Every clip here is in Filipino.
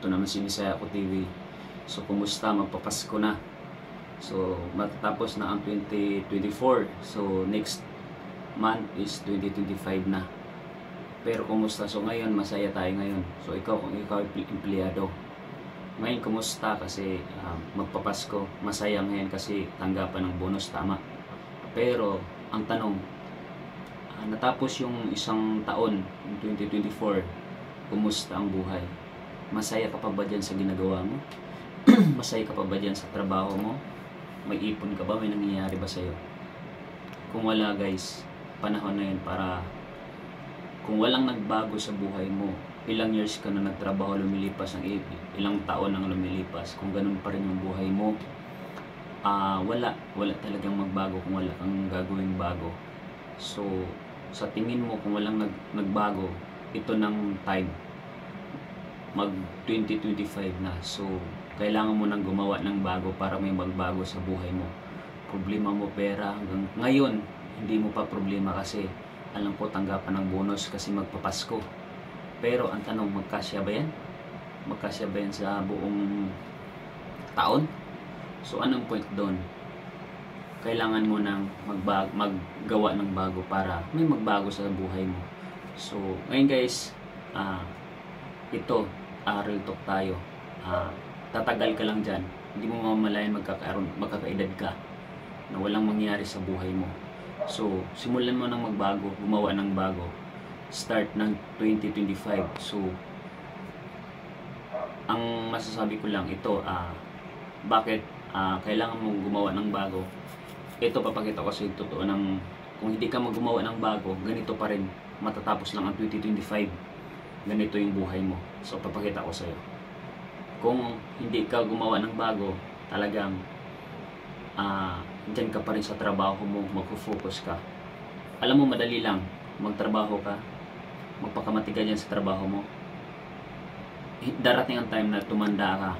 Ito naman si Bisaya Ko TV. So kumusta, magpapasko na. So matatapos na ang 2024. So next month is 2025 na. Pero kumusta? So ngayon masaya tayo ngayon. So ikaw, kung ikaw ay empleyado, ngayon kumusta? Kasi magpapasko, masaya ngayon kasi tanggapan ng bonus, tama. Pero ang tanong, natapos yung isang taon, 2024, kumusta ang buhay? Masaya ka pa ba dyan sa ginagawa mo? Masaya ka pa ba dyan sa trabaho mo? May ipon ka ba? May nangyayari ba sa'yo? Kung wala guys, panahon na yun para, kung walang nagbago sa buhay mo, ilang years ka na nagtrabaho, lumilipas ang ilang taon nang lumilipas, kung ganun pa rin yung buhay mo, wala talagang magbago kung wala kang gagawing bago. So sa tingin mo, kung walang nagbago, ito ng time, mag 2025 na. So kailangan mo nang gumawa ng bago para may magbago sa buhay mo. Problema mo pera, hanggang ngayon hindi mo pa problema kasi alam ko tanggapan ng bonus kasi magpapasko. Pero ang tanong, magkasya ba yan? Magkasya ba yan sa buong taon? So anong point doon? Kailangan mo nang maggawa ng bago para may magbago sa buhay mo. So ngayon guys, ito, real talk tayo. Tatagal ka lang dyan, hindi mo mamalayan magkakaedad ka na walang mangyari sa buhay mo. So simulan mo nang magbago, gumawa ng bago, start ng 2025. So ang masasabi ko lang ito, bakit kailangan mong gumawa ng bago. Ito, papakita ko sa iyo totoo ng, kung hindi ka gumawa ng bago, ganito pa rin, matatapos lang ang 2025. Ganito yung buhay mo. So papakita ko sa iyo. Kung hindi ka gumawa ng bago, talagang dyan ka pa rin sa trabaho mo, magfo-focus ka. Alam mo, madali lang magtrabaho ka, magpakamati ka dyan sa trabaho mo. Darating ang time na tumanda ka,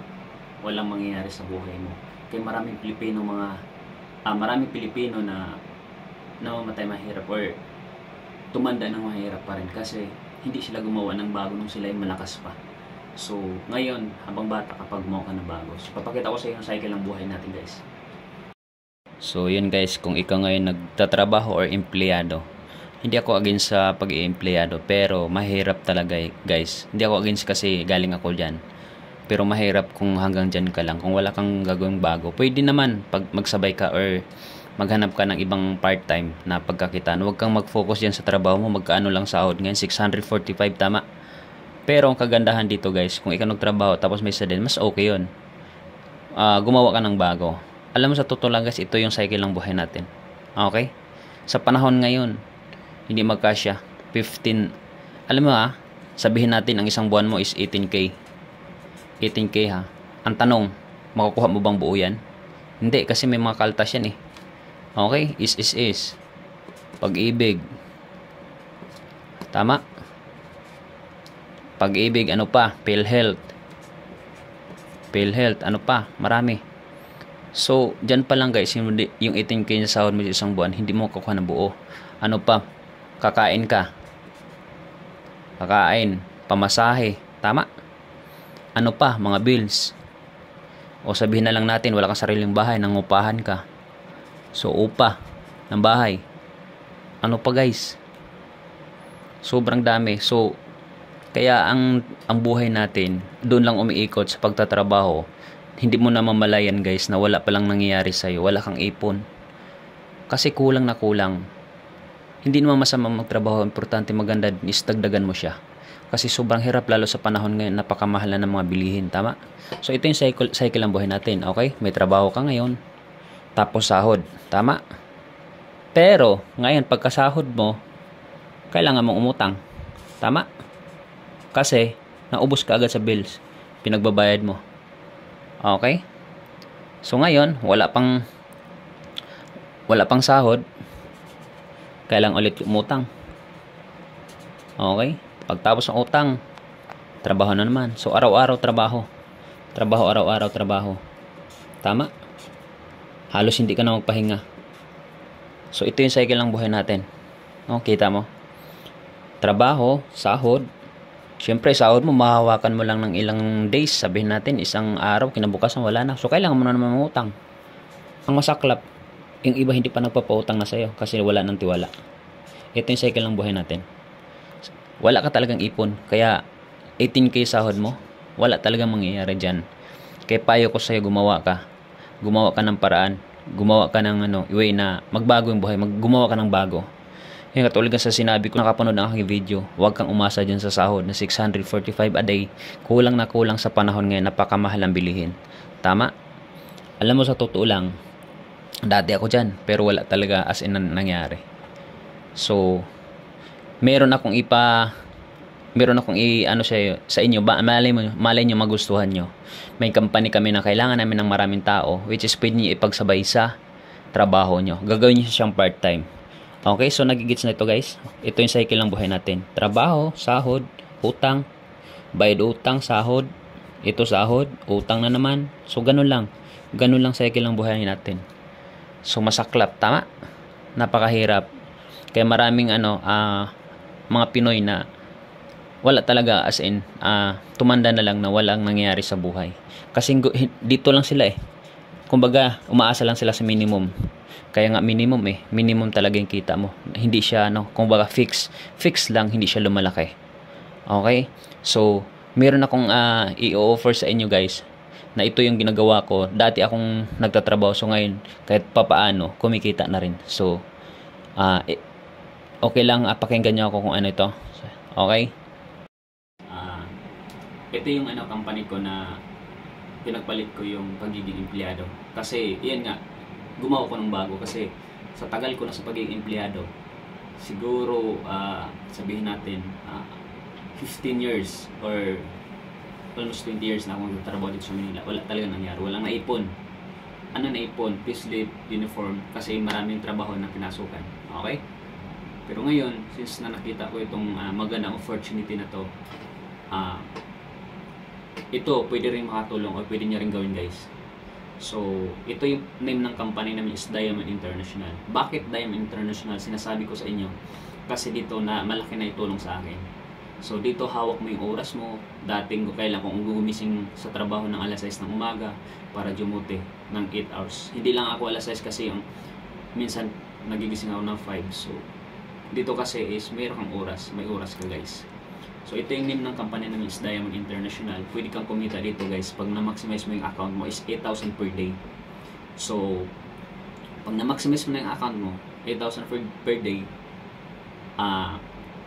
walang mangyayari sa buhay mo. Kaya maraming Pilipino na namamatay mahirap or tumanda ng mahirap pa rin kasi hindi sila gumawa ng bago nung sila ay malakas pa. So ngayon, habang bata kapag gumawa ka ng bago. So papakita ko sa iyo yung cycle ng buhay natin guys. So yun guys, kung ikaw ngayon nagtatrabaho or empleyado, hindi ako against sa pag-i-empleyado, pero mahirap talaga guys. Hindi ako against kasi galing ako dyan. Pero mahirap kung hanggang dyan ka lang. Kung wala kang gagawing bago, pwede naman pag magsabay ka or maghanap ka ng ibang part-time na pagkakitaan. Huwag kang mag-focus dyan sa trabaho mo. Magkaano lang sahod ngayon? 645, tama. Pero ang kagandahan dito guys, kung ikaw nagtrabaho tapos may sadin, mas okay yun. Gumawa ka ng bago. Alam mo, sa totoo lang guys, ito yung cycle ng buhay natin. Okay? Sa panahon ngayon, hindi magkasya 15. Alam mo sabihin natin ang isang buwan mo is 18k. 18k ha. Ang tanong, makukuha mo bang buo yan? Hindi, kasi may mga kaltas yan eh. Okay? Is. Pag-ibig. Tama? Pag-ibig, ano pa? PhilHealth. Ano pa? Marami. So, dyan pa lang guys, yung 18k na sahod mo sa isang buwan, hindi mo kukuha ng buo. Ano pa? Kakain ka. Pamasahe. Tama? Ano pa? Mga bills. O sabihin na lang natin, wala kang sariling bahay, nangupahan ka. So, upa ng bahay. Ano pa guys? Sobrang dami. So, kaya ang buhay natin, doon lang umiikot sa pagtatrabaho. Hindi mo na mamalayan guys na wala palang nangyayari sa'yo. Wala kang ipon. Kasi kulang na kulang. Hindi naman masama magtrabaho. Importante, maganda is dagdagan mo siya. Kasi sobrang hirap lalo sa panahon ngayon, napakamahal na ng mga bilihin, tama? So ito yung cycle ng buhay natin, okay? May trabaho ka ngayon, tapos sahod, tama? Pero ngayon pagkasahod mo, kailangan mong umutang, tama? Kasi naubos ka agad sa bills, pinagbabayad mo. Okay? So ngayon, wala pang sahod, kailangan ulit umutang. Okay? Pagtapos ng utang, trabaho na naman. So araw-araw trabaho. Araw-araw trabaho. Tama? Halos hindi ka na magpahinga. So ito yung cycle ng buhay natin. Kita mo? Trabaho, sahod, Siyempre, sahod mo, mahawakan mo lang ng ilang days. Sabihin natin, isang araw, kinabukasan, wala na. So, kailangan mo na naman mangutang. Ang masaklap, yung iba hindi pa nagpapautang na sa'yo kasi wala ng tiwala. Ito yung cycle ng buhay natin. Wala ka talagang ipon. Kaya, 18K sahod mo, wala talagang mangyayari dyan. Kaya payo ko sa'yo, gumawa ka. Gumawa ka ng paraan. Gumawa ka ng way na magbago yung buhay. Gumawa ka ng bago. Yung katulad sa sinabi ko, nakapanood ng aking video, huwag kang umasa dyan sa sahod na 645 a day. Kulang na kulang sa panahon ngayon, napakamahal ang bilihin. Tama? Alam mo, sa totoo lang, dati ako dyan, pero wala talaga as in nangyari. So, meron akong sa inyo, malay nyo magustuhan nyo. May company kami na kailangan namin ng maraming tao, which is pwede nyo ipagsabay sa trabaho nyo. Gagawin nyo siyang part-time. Okay, so nagigits na ito guys. Ito yung cycle ng buhay natin. Trabaho, sahod, utang, bayad utang, sahod, ito sahod, utang na naman. So ganun lang. Ganun lang cycle ng buhay natin. So masaklap, tama? Napakahirap. Kaya maraming mga Pinoy na wala talaga as in tumanda na lang na walang nangyayari sa buhay. Kasi dito lang sila Kumbaga, umaasa lang sila sa minimum. Kaya nga minimum talaga yung kita mo. Hindi siya kumbaga fix lang, hindi siya lumalaki. Okay? So, meron akong i-offer sa inyo guys na ito yung ginagawa ko. Dati akong nagtatrabaho, so ngayon kahit papaano kumikita na rin. So, okay lang pakinggan niyo ako kung ano ito. Okay? Ito yung company ko na pinagpalit ko yung pagiging empleyado. Kasi, yan nga, gumawa ko ng bago kasi sa tagal ko na sa pagiging empleyado, siguro, sabihin natin, 15 years or almost 20 years na akong nagtatrabaho dito sa Manila. Wala talaga nangyari. Walang naipon. Ano naipon? Payslip, uniform, kasi maraming trabaho na pinasukan. Okay? Pero ngayon, since na nakita ko itong magandang opportunity na to, ito pwede rin makatulong o pwede niya rin gawin guys. So, ito yung name ng company namin is Diamond International. Bakit Diamond International? Sinasabi ko sa inyo kasi dito na malaki na itulong sa akin. So, dito hawak mo yung oras mo. Dating ko kailan kung gumising sa trabaho ng alas 6 ng umaga para jumute ng 8 hours. Hindi lang ako alas 6 kasi yung minsan nagigising ako ng 5. So, dito kasi is mayroon kang oras. May oras ka guys. So, ito yung name ng company namin is Diamond International. Pwede kang kumita dito guys. Pag na-maximize mo yung account mo is 8,000 per day. So, pag na-maximize mo na yung account mo, 8,000 per day,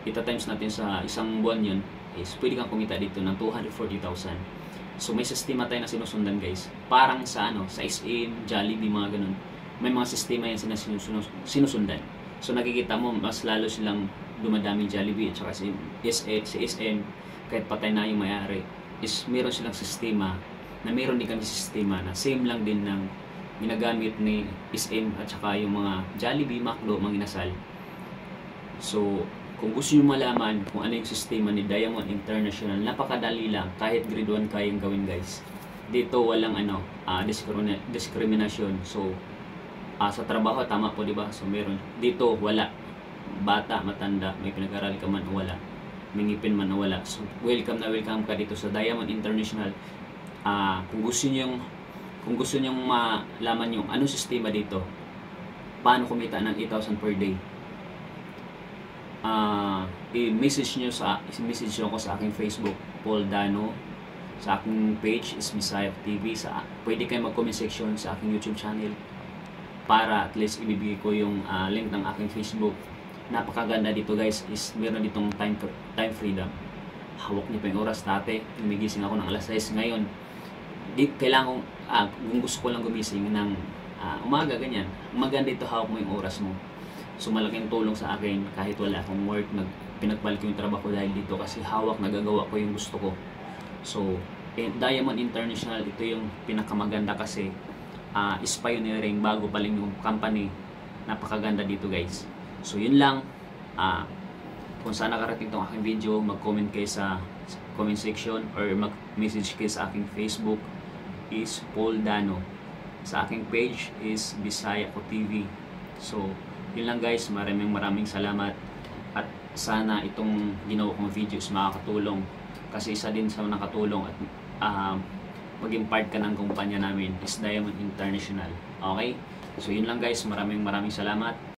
ita-times natin sa isang buwan yun, is pwede kang kumita dito ng 240,000. So, may sistema tayo na sinusundan guys. Parang sa sa SM, Jollibee, mga ganun. May mga sistema yan sinusundan. So, nakikita mo, mas lalo silang dumadaming Jollibee at saka si SM, kahit patay na yung may-ari, is meron silang sistema na meron din kami sistema na same lang din ng ginagamit ni SM at saka yung mga Jollibee, McDo, mga inasal. So, kung gusto nyo malaman kung ano yung sistema ni Diamond International, napakadali lang, kahit grade 1 kayang gawin guys. Dito walang discrimination. So, sa trabaho, tama po diba? So, meron. Dito, wala. Bata, matanda, may pinag-aral ka man o wala, may ngipin man o wala. So, welcome ka dito sa Diamond International. Kung gusto nyo malaman yung anong sistema dito, paano kumita ng 8,000 per day, i-message nyo ko sa aking Facebook, Paul Dano. Sa aking page is Bisaya TV. Pwede kayo mag-comment section sa aking YouTube channel para at least ibibigay ko yung link ng aking Facebook. Napakaganda dito guys is meron ditong time freedom. Hawak niyo pa yung oras. Dati gumigising ako ng alas 6. Ngayon kailangan kung gusto ko lang gumising ng umaga ganyan. Maganda ito, hawak mo yung oras mo. So malaking tulong sa akin kahit wala akong work, pinagpalit ko yung trabaho dahil dito kasi hawak, nagagawa ko yung gusto ko. So Diamond International, ito yung pinakamaganda kasi is pioneering, bago pa lang yung company. Napakaganda dito guys. So yun lang. Kung saan nakarating itong aking video, mag-comment kayo sa comment section or mag-message kayo sa aking Facebook is Paul Dano. Sa aking page is Bisaya ko TV. So yun lang guys, maraming salamat at sana itong ginawa kong videos makakatulong Kasi isa din sa nakatulong at maging part ka ng kumpanya namin is Diamond International. Okay? So yun lang guys, maraming salamat.